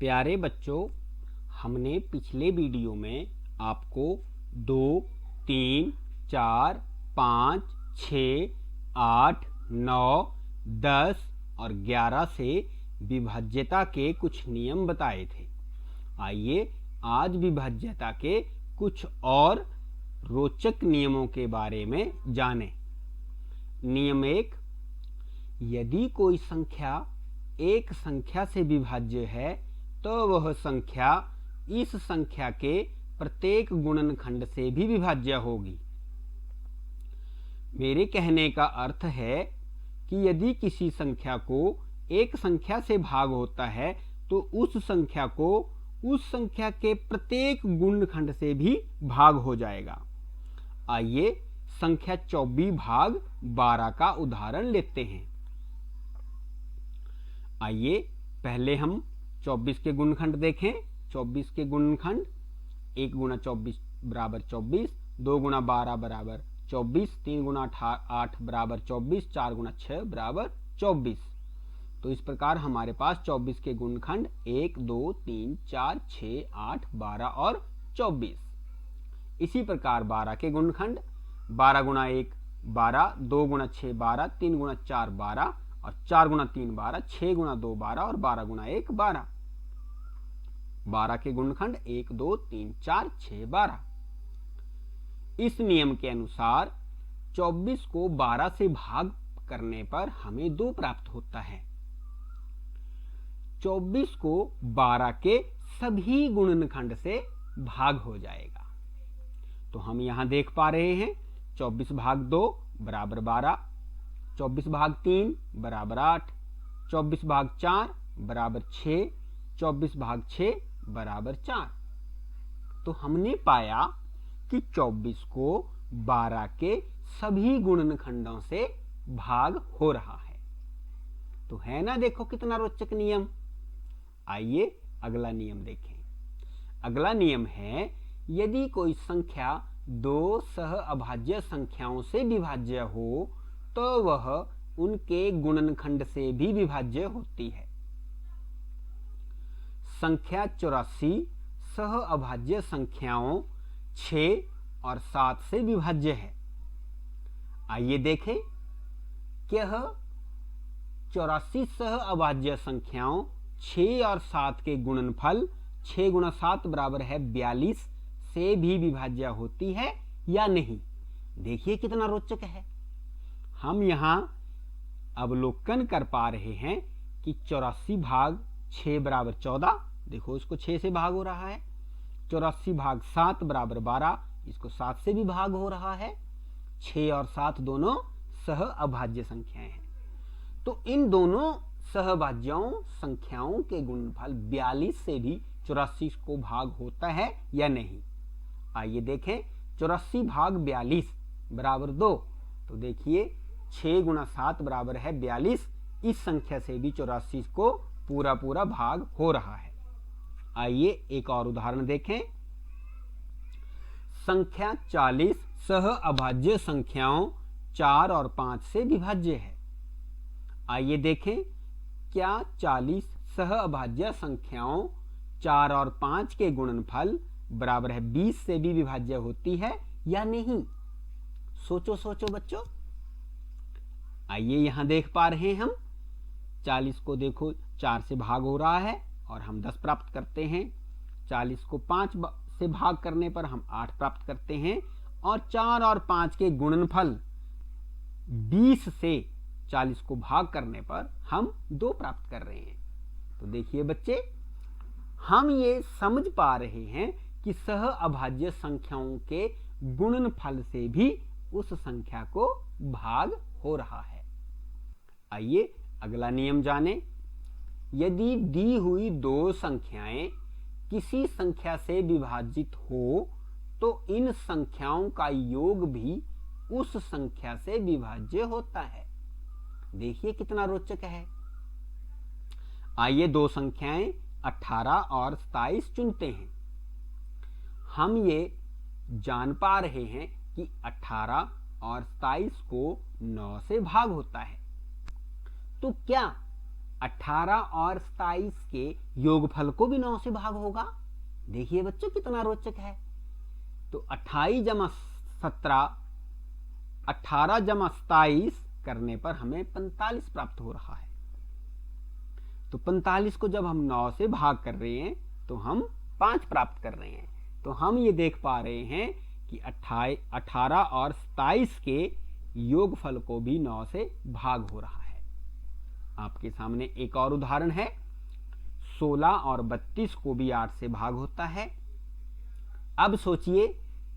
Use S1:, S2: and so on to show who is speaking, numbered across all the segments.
S1: प्यारे बच्चों, हमने पिछले वीडियो में आपको 2, 3, 4, 5, 6, 8, 9, 10 और 11 से विभाज्यता के कुछ नियम बताए थे। आइए आज विभाज्यता के कुछ और रोचक नियमों के बारे में जानें। नियम 1, यदि कोई संख्या एक संख्या से विभाज्य है तो वह संख्या इस संख्या के प्रत्येक गुणनखंड से भी विभाज्य होगी। मेरे कहने का अर्थ है कि यदि किसी संख्या को एक संख्या से भाग होता है तो उस संख्या को उस संख्या के प्रत्येक गुणनखंड से भी भाग हो जाएगा। आइए संख्या 24 भाग 12 का उदाहरण लेते हैं। आइए पहले हम 24 के गुणनखंड देखें। 24 के गुणनखंड 1 गुणा 24 बराबर 24, 2 गुणा 12 बराबर 24, 3 गुणा 8 बराबर 24, 4 गुणा 6 बराबर 24। तो इस प्रकार हमारे पास 24 के गुणनखंड 1, 2, 3, 4, 6, 8, 12 और 24। इसी प्रकार 12 के गुणनखंड 12 गुणा 1 12, 2 गुणा 6 12, 3 गुणा 4 12 और 4 गुणा 3 12, 6 गुणा 2 12 और 12 गुणा 1 12। 12 के गुणनखंड 1, 2, 3, 4, 6, 12। इस नियम के अनुसार 24 को 12 से भाग करने पर हमें 2 प्राप्त होता है। 24 को 12 के सभी गुणनखंड से भाग हो जाएगा। तो हम यहां देख पा रहे हैं 24 भाग 2 बराबर 12, 24 भाग 3 बराबर 8, 24 भाग 4 बराबर 6, 24 भाग 6 बराबर 4। तो हमने पाया कि 24 को 12 के सभी गुणनखंडों से भाग हो रहा है। तो है ना, देखो कितना रोचक नियम। आइए अगला नियम देखें। अगला नियम है, यदि कोई संख्या 2 सह अभाज्य संख्याओं से विभाज्य हो तो वह उनके गुणनखंड से भी विभाज्य होती है। संख्या 84 सह अभाज्य संख्याओं 6 और 7 से विभाज्य है। आइए देखें कि यह 84 सह अभाज्य संख्याओं 6 और 7 के गुणनफल 6 गुणा 7 बराबर है 42 से भी विभाज्य होती है या नहीं। देखिए कितना रोचक है। हम यहां अवलोकन कर पा रहे हैं कि 84 भाग 6 बराबर 14, देखो इसको 6 से भाग हो रहा है। 84 भाग 7 बराबर 12, इसको 7 से भी भाग हो रहा है। 6 और 7 दोनों सह अभाज्य संख्याएं हैं। तो इन दोनों सहभाज्यों संख्याओं के गुणनफल 42 से भी 84 को भाग होता है या नहीं। आइए देखें, 84 भाग 42 बराबर 2। तो देखिए 6 गुणा 7 बराबर है 42। इस संख्या से भी 84 को पूरा पूरा भाग हो रहा है। आइए एक और उदाहरण देखें। संख्या 40 सह अभाज्य संख्याओं 4 और 5 से विभाज्य है। आइए देखें, क्या 40 सह अभाज्य संख्याओं 4 और 5 के गुणनफल बराबर है 20 से भी विभाज्य होती है या नहीं। सोचो सोचो बच्चों। आइए यहां देख पा रहे हैं हम 40 को देखो 4 से भाग हो रहा है और हम 10 प्राप्त करते हैं। 40 को 5 से भाग करने पर हम 8 प्राप्त करते हैं और 4 और 5 के गुणनफल 20 से 40 को भाग करने पर हम 2 प्राप्त कर रहे हैं। तो देखिए बच्चे, हम ये समझ पा रहे हैं कि सह अभाज्य संख्याओं के गुणनफल से भी उस संख्या को भाग हो रहा है। आइए अगला नियम जानें। यदि दी हुई 2 संख्याएं किसी संख्या से विभाजित हो तो इन संख्याओं का योग भी उस संख्या से विभाज्य होता है। देखिए कितना रोचक है। आइए 2 संख्याएं 18 और 27 चुनते हैं। हम ये जान पा रहे हैं कि 18 और 27 को 9 से भाग होता है। तो क्या 18 और 27 के योगफल को भी 9 से भाग होगा। देखिए बच्चों कितना रोचक है। तो 28 जमा 17, 18 जमा 27 करने पर हमें 45 प्राप्त हो रहा है। तो 45 को जब हम 9 से भाग कर रहे हैं तो हम 5 प्राप्त कर रहे हैं। तो हम ये देख पा रहे हैं कि 18 और 27 के योगफल को भी 9 से भाग हो रहा है। आपके सामने एक और उदाहरण है। 16 और 32 को भी 8 से भाग होता है। अब सोचिए,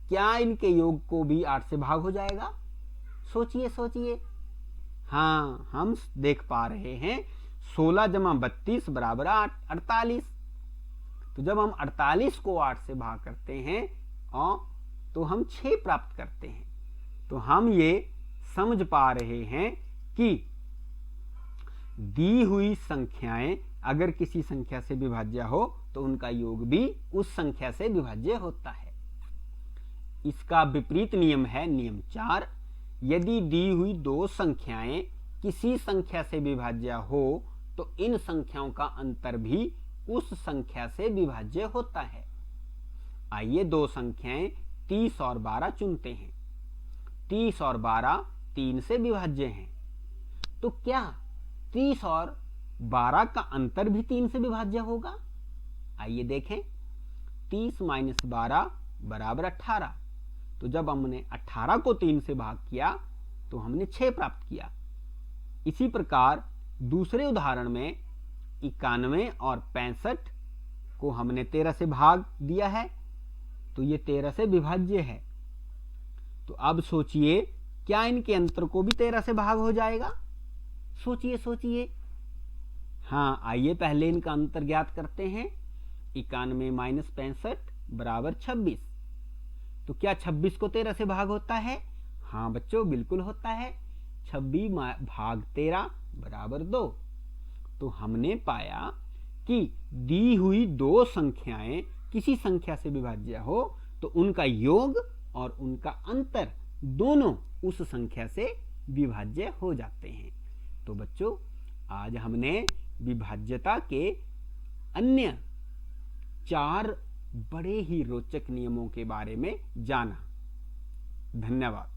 S1: क्या इनके योग को भी 8 से भाग हो जाएगा? सोचिए सोचिए। हाँ, हम देख पा रहे हैं 16 जमा 32 बराबर 48। तो जब हम 48 को 8 से भाग करते हैं तो हम 6 प्राप्त करते हैं। तो हम ये समझ पा रहे हैं कि दी हुई संख्याएं अगर किसी संख्या से विभाज्य हो तो उनका योग भी उस संख्या से विभाज्य होता है। इसका विपरीत नियम है नियम 4। यदि दी हुई दो संख्याएं किसी संख्या से विभाज्य हो तो इन संख्याओं का अंतर भी उस संख्या से विभाज्य होता है। आइए दो संख्याएं 30 और 12 चुनते हैं। 30 और 12 3 से विभाज्य हैं। तो क्या 30 और 12 का अंतर भी 3 से विभाज्य होगा? आइए देखें। 30 माइनस 12 बराबर 18। तो जब हमने 18 को 3 से भाग किया तो हमने 6 प्राप्त किया। इसी प्रकार दूसरे उदाहरण में 91 और 65 को हमने 13 से भाग दिया है, तो ये 13 से विभाज्य है। तो अब सोचिए, क्या इनके अंतर को भी 13 से भाग हो जाएगा? सोचिए सोचिए। हाँ, आइए पहले इनका अंतर ज्ञात करते हैं। 91 माइनस 65 बराबर 26। तो क्या 26 को 13 से भाग होता है? हाँ बच्चों, बिल्कुल होता है। 26 भाग 13 बराबर 2। तो हमने पाया कि दी हुई दो संख्याएं किसी संख्या से विभाज्य हो तो उनका योग और उनका अंतर दोनों उस संख्या से विभाज्य हो जाते हैं। तो बच्चों, आज हमने विभाज्यता के अन्य 4 बड़े ही रोचक नियमों के बारे में जाना। धन्यवाद।